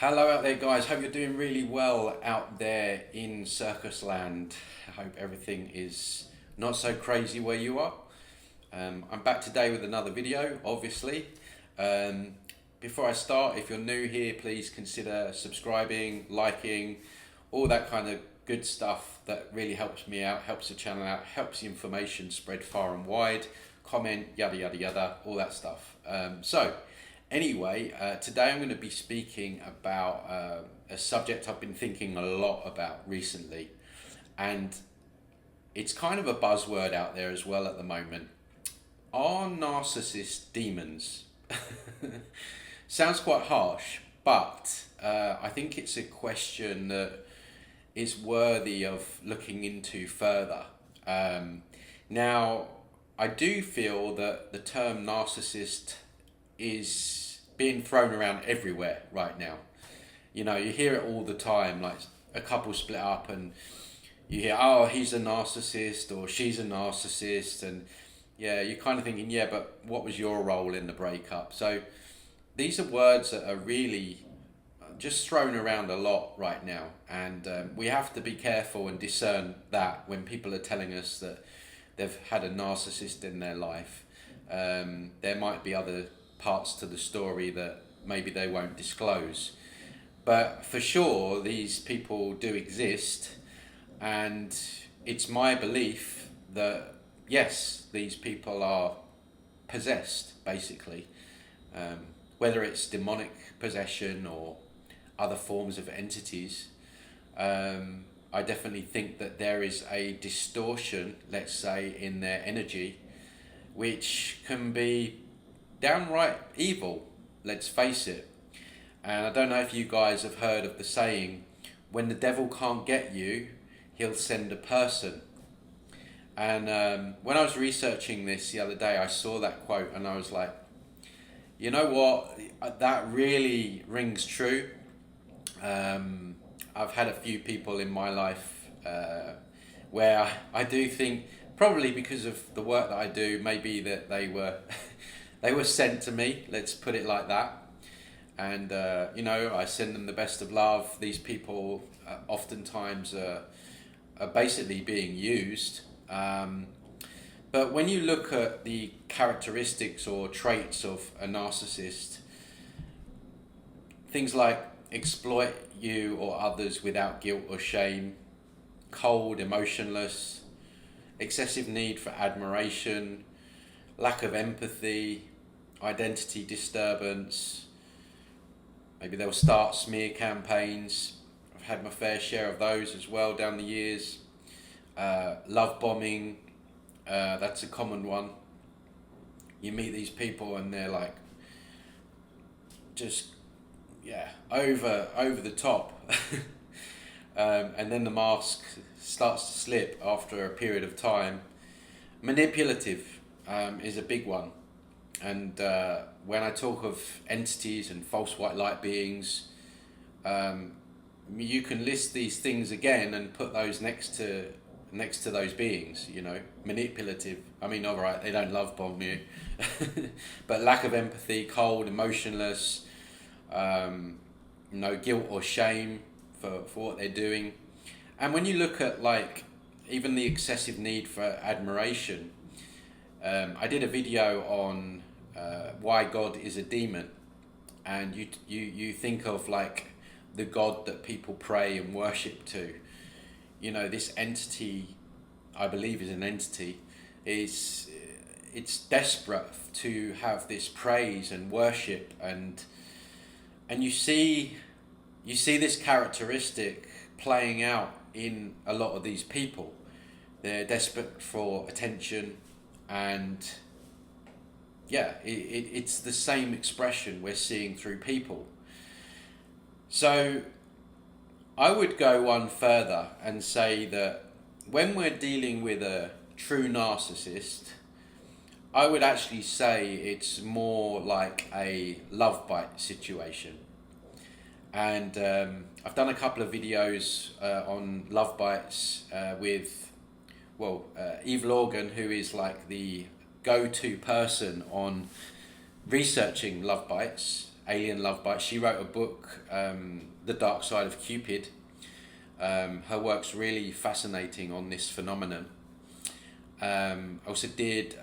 Hello out there, guys. Hope you're doing really well out there in circus land. I hope everything is not so crazy where you are. I'm back today with another video, obviously. Um, Before I start, if you're new here, please consider subscribing, liking, all that kind of good stuff that really helps me out, helps the channel out, helps the information spread far and wide. Comment, yada, yada, yada, all that stuff. Anyway, today I'm going to be speaking about a subject I've been thinking a lot about recently, and it's kind of a buzzword out there as well at the moment. Are narcissists demons? Sounds quite harsh, but I think it's a question that is worthy of looking into further. Now, I do feel that the term narcissist is being thrown around everywhere right now. You know, you hear it all the time, like a couple split up and you hear, oh, he's a narcissist or she's a narcissist. And yeah, you're kind of thinking, yeah, but what was your role in the breakup? So these are words that are really just thrown around a lot right now. And we have to be careful and discern that when people are telling us that they've had a narcissist in their life. There might be other parts to the story that maybe they won't disclose. But for sure, these people do exist, and it's my belief that yes, these people are possessed, basically. Whether it's demonic possession or other forms of entities, I definitely think that there is a distortion, let's say, in their energy, which can be downright evil, let's face it. And I don't know if you guys have heard of the saying, when the devil can't get you, he'll send a person. And when I was researching this the other day, I saw that quote and I was like, you know what, that really rings true. I've had a few people in my life where I do think, probably because of the work that I do, maybe that they were they were sent to me, let's put it like that. And you know, I send them the best of love. These people oftentimes are basically being used. But when you look at the characteristics or traits of a narcissist, things like exploit you or others without guilt or shame, cold, emotionless, excessive need for admiration, lack of empathy, identity disturbance. Maybe they'll start smear campaigns. I've had my fair share of those as well down the years. Love bombing, that's a common one. You meet these people and they're like, just, yeah, over the top. And then the mask starts to slip after a period of time. Manipulative is a big one. And when I talk of entities and false white light beings, you can list these things again and put those next to those beings. You know, manipulative. I mean, all right, they don't love bomb you, but lack of empathy, cold, emotionless, no guilt or shame for what they're doing. And when you look at like even the excessive need for admiration, I did a video on why God is a demon, and you think of like the God that people pray and worship to. You know, this entity, I believe is an entity, it's desperate to have this praise and worship, and you see this characteristic playing out in a lot of these people. They're desperate for attention, and yeah, it's the same expression we're seeing through people. So I would go one further and say that when we're dealing with a true narcissist, I would actually say it's more like a love bite situation. And I've done a couple of videos on love bites with Eve Lorgan, who is like the go-to person on researching love bites, alien love bite. She wrote a book, The Dark Side of Cupid. Her work's really fascinating on this phenomenon. I also did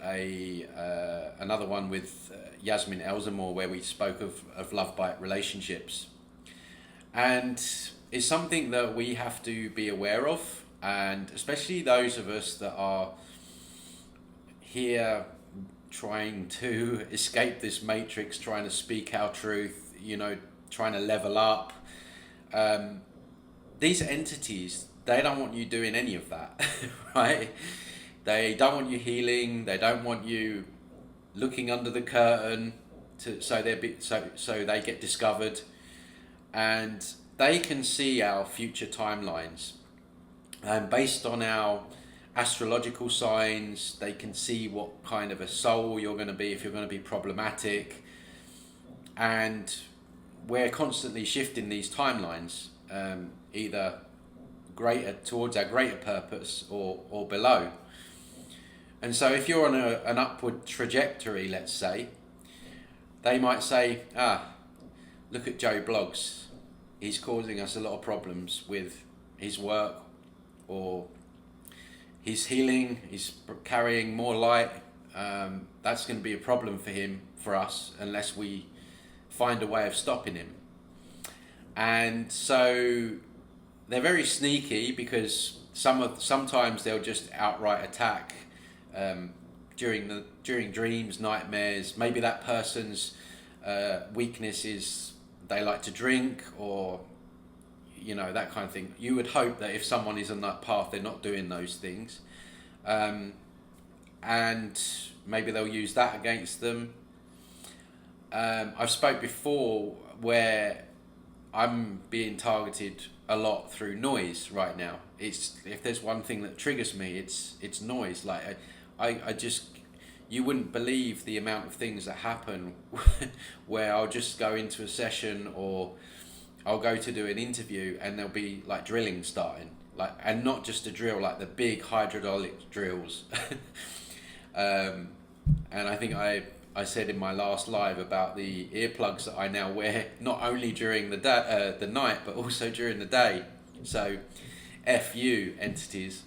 another one with Yasmin Elzamore where we spoke of love bite relationships. And it's something that we have to be aware of, and especially those of us that are here trying to escape this matrix, trying to speak our truth, trying to level up. These entities, they don't want you doing any of that, right? They don't want you healing. They don't want you looking under the curtain so they get discovered, and they can see our future timelines. And based on our astrological signs, they can see what kind of a soul you're going to be, if you're going to be problematic. And we're constantly shifting these timelines, either greater towards our greater purpose or below. And so if you're on an upward trajectory, let's say, they might say, look at Joe Bloggs. He's causing us a lot of problems with his work, or he's healing, he's carrying more light. That's going to be a problem for us, unless we find a way of stopping him. And so they're very sneaky, because sometimes they'll just outright attack during dreams, nightmares. Maybe that person's weakness is they like to drink, or that kind of thing. You would hope that if someone is on that path, they're not doing those things, and maybe they'll use that against them. I've spoke before where I'm being targeted a lot through noise right now. If there's one thing that triggers me, it's noise. Like I just, you wouldn't believe the amount of things that happen where I'll just go into a session, or I'll go to do an interview, and there'll be like drilling starting, and not just a drill, like the big hydraulic drills. And I think I said in my last live about the earplugs that I now wear, not only during the night, but also during the day. So, F you, entities.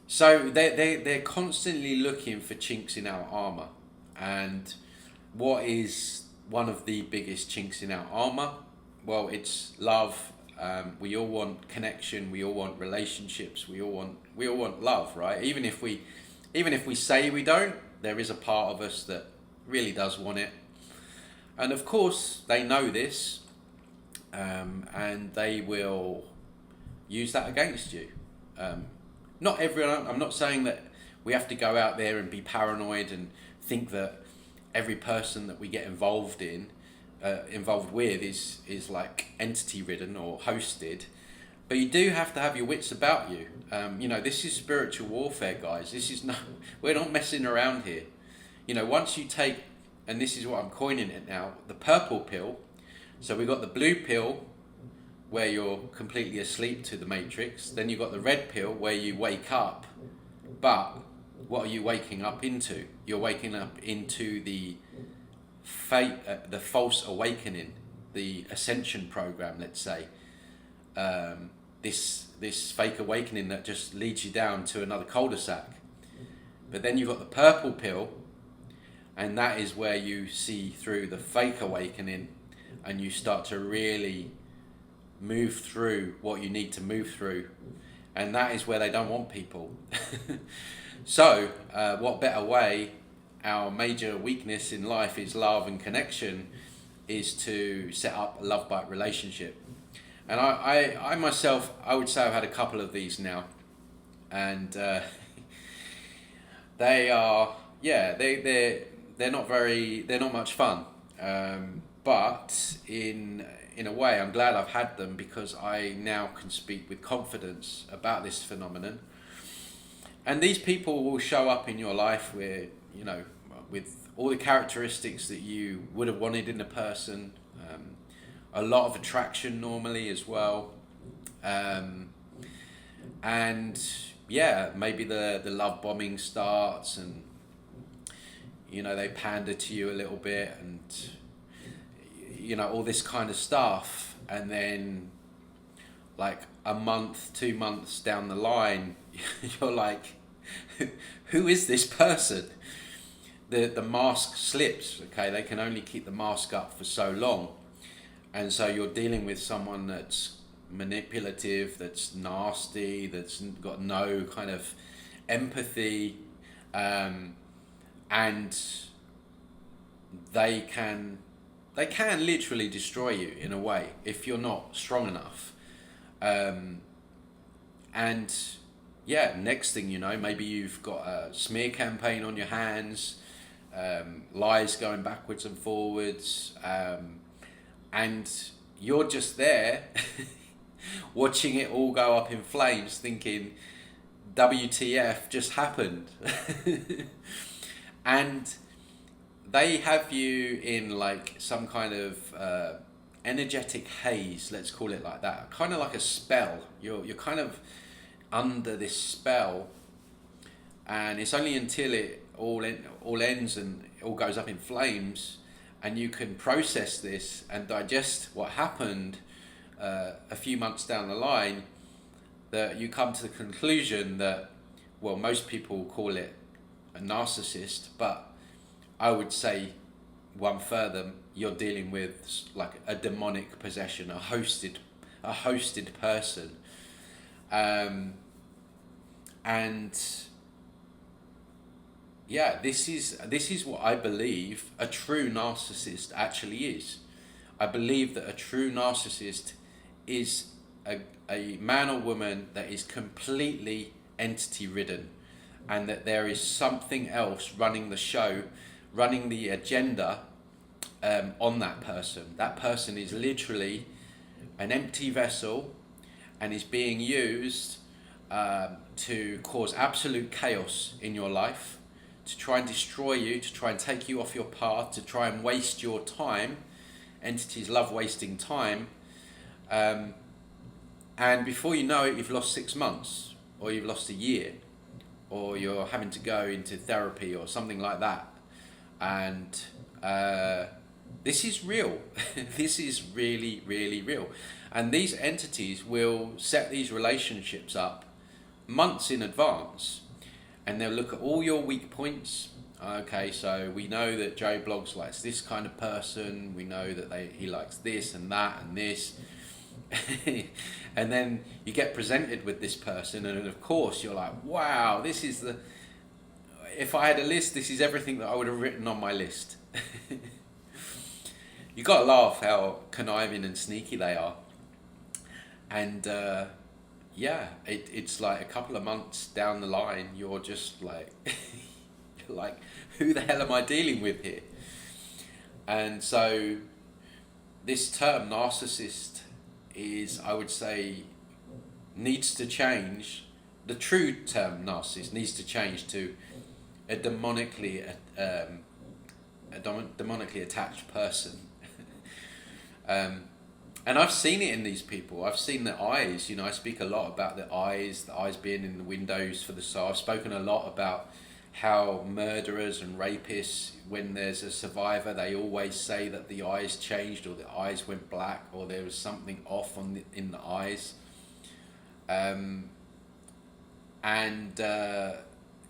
So they're constantly looking for chinks in our armor. And what is one of the biggest chinks in our armor? Well, it's love. We all want connection. We all want relationships. We all want love, right? Even if we say we don't, there is a part of us that really does want it. And of course, they know this, and they will use that against you. Not everyone. I'm not saying that we have to go out there and be paranoid and think that every person that we get involved with is like entity ridden or hosted. But you do have to have your wits about you. This is spiritual warfare, guys. We're not messing around here. Once you take, and this is what I'm coining it now, the purple pill. So we've got the blue pill, where you're completely asleep to the matrix. Then you've got the red pill, where you wake up. But what are you waking up into? You're waking up into the false awakening, the ascension program, let's say. This fake awakening that just leads you down to another cul-de-sac. But then you've got the purple pill, and that is where you see through the fake awakening, and you start to really move through what you need to move through. And that is where they don't want people. So what better way? Our major weakness in life is love and connection, is to set up a love bite relationship. And I myself, I would say I've had a couple of these now, and they are, they're not much fun. But in a way, I'm glad I've had them, because I now can speak with confidence about this phenomenon. And these people will show up in your life where, with all the characteristics that you would have wanted in a person. A lot of attraction normally as well. And maybe the love bombing starts, and you know, they pander to you a little bit, and you know, all this kind of stuff. And then like a month, 2 months down the line, you're like, who is this person? The mask slips. Okay, they can only keep the mask up for so long, and so you're dealing with someone that's manipulative, that's nasty, that's got no kind of empathy, and they can literally destroy you in a way if you're not strong enough. And yeah, next thing you know, maybe you've got a smear campaign on your hands, lies going backwards and forwards, and you're just there watching it all go up in flames, thinking, WTF just happened? And they have you in like some kind of energetic haze, let's call it like that, kind of like a spell. You're kind of under this spell, and it's only until it all ends and it all goes up in flames, and you can process this and digest what happened a few months down the line, that you come to the conclusion that, well, most people call it a narcissist, but I would say one further, you're dealing with like a demonic possession, a hosted person, and yeah, this is what I believe a true narcissist actually is. I believe that a true narcissist is a man or woman that is completely entity ridden, and that there is something else running the show, running the agenda on that person. That person is literally an empty vessel and is being used to cause absolute chaos in your life, to try and destroy you, to try and take you off your path, to try and waste your time. Entities love wasting time. And before you know it, you've lost 6 months, or you've lost a year, or you're having to go into therapy or something like that. And this is real. This is really, really real. And these entities will set these relationships up months in advance, and they'll look at all your weak points. Okay, so we know that Joe Bloggs likes this kind of person. We know that he likes this and that and this. And then you get presented with this person, and of course you're like, wow, this is if I had a list, this is everything that I would have written on my list. You gotta laugh how conniving and sneaky they are. And yeah, it's like a couple of months down the line, you're just like, you're like, who the hell am I dealing with here? And so this term narcissist is, I would say, needs to change. The true term narcissist needs to change to a demonically attached person. And I've seen it in these people. I've seen the eyes. You know, I speak a lot about the eyes being in the windows for the soul. I've spoken a lot about how murderers and rapists, when there's a survivor, they always say that the eyes changed, or the eyes went black, or there was something off in the eyes.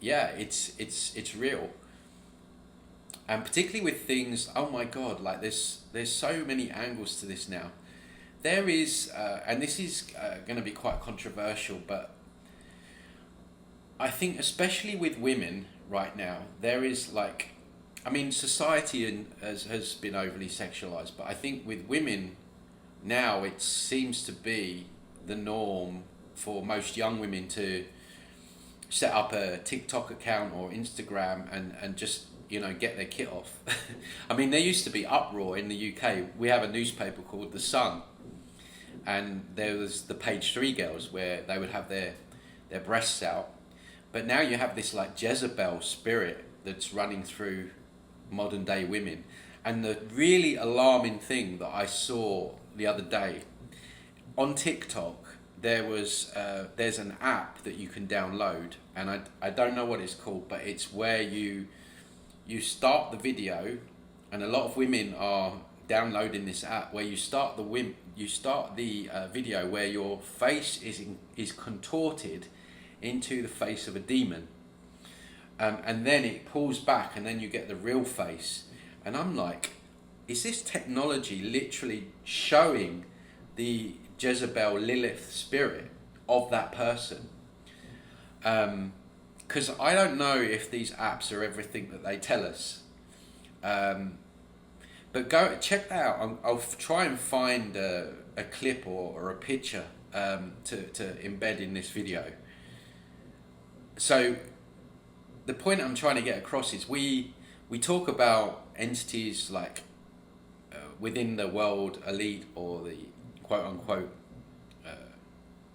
Yeah, it's real. And particularly with things, oh my God, like there's so many angles to this now. There is, and this is going to be quite controversial, but I think especially with women right now, there is like, I mean, society has been overly sexualized, but I think with women now, it seems to be the norm for most young women to set up a TikTok account or Instagram and just, you know, get their kit off. I mean, there used to be uproar in the UK. We have a newspaper called The Sun, and there was the Page 3 girls where they would have their breasts out. But now you have this like Jezebel spirit that's running through modern day women. And the really alarming thing that I saw the other day on TikTok, there's an app that you can download, and I don't know what it's called, but it's where you you start the video, and a lot of women are downloading this app where you start the video where your face is contorted into the face of a demon, and then it pulls back, and then you get the real face. And I'm like, is this technology literally showing the Jezebel Lilith spirit of that person? Because I don't know if these apps are everything that they tell us. But go check that out. I'll try and find a clip or a picture to embed in this video. So the point I'm trying to get across is we talk about entities like within the world elite, or the quote unquote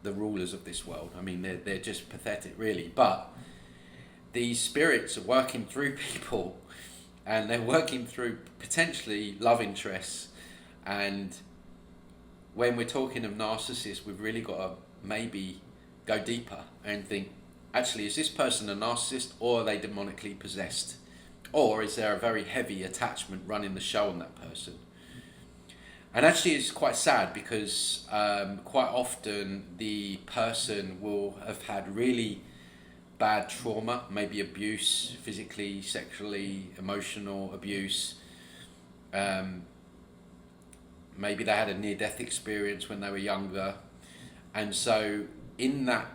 the rulers of this world. I mean, they're just pathetic, really. But these spirits are working through people, and they're working through potentially love interests. And when we're talking of narcissists, we've really got to maybe go deeper and think, actually, is this person a narcissist, or are they demonically possessed? Or is there a very heavy attachment running the show on that person? And actually, it's quite sad, because quite often the person will have had really bad trauma, maybe abuse, physically, sexually, emotional abuse. Maybe they had a near-death experience when they were younger, and so in that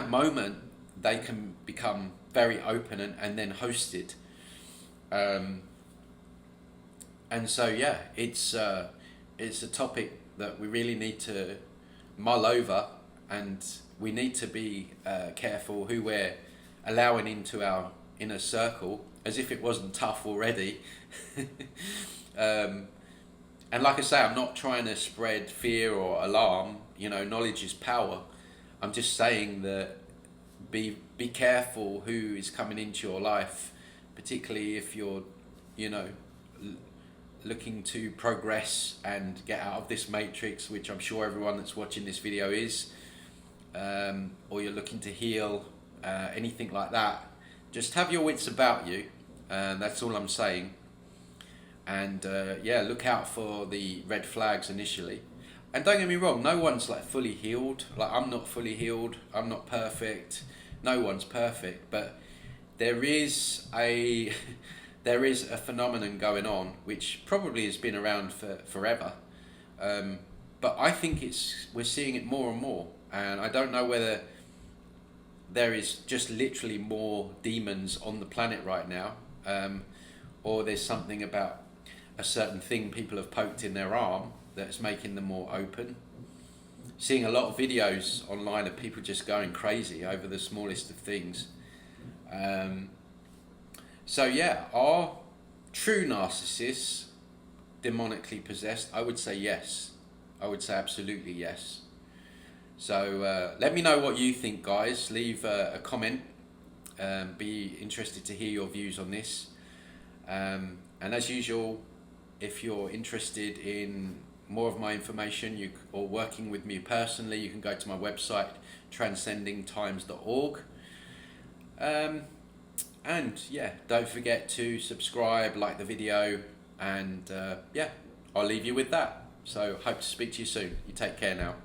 moment they can become very open and then hosted. And so yeah, it's a topic that we really need to mull over, and we need to be careful who we're allowing into our inner circle, as if it wasn't tough already. And like I say, I'm not trying to spread fear or alarm. You know, knowledge is power. I'm just saying that be careful who is coming into your life, particularly if you're, you know, looking to progress and get out of this matrix, which I'm sure everyone that's watching this video is, or you're looking to heal, anything like that. Just have your wits about you, that's all I'm saying. And yeah, look out for the red flags initially. And don't get me wrong, no one's like fully healed. Like, I'm not fully healed, I'm not perfect, no one's perfect, but there is a there is a phenomenon going on which probably has been around for forever, but I think we're seeing it more and more. And I don't know whether there is just literally more demons on the planet right now, or there's something about a certain thing people have poked in their arm that's making them more open. Seeing a lot of videos online of people just going crazy over the smallest of things. So yeah, are true narcissists demonically possessed? I would say yes. I would say absolutely yes. So let me know what you think, guys. Leave a comment. Be interested to hear your views on this. And as usual, if you're interested in more of my information, or working with me personally, you can go to my website, transcendingtimes.org. And yeah, don't forget to subscribe, like the video, and yeah, I'll leave you with that. So hope to speak to you soon. You take care now.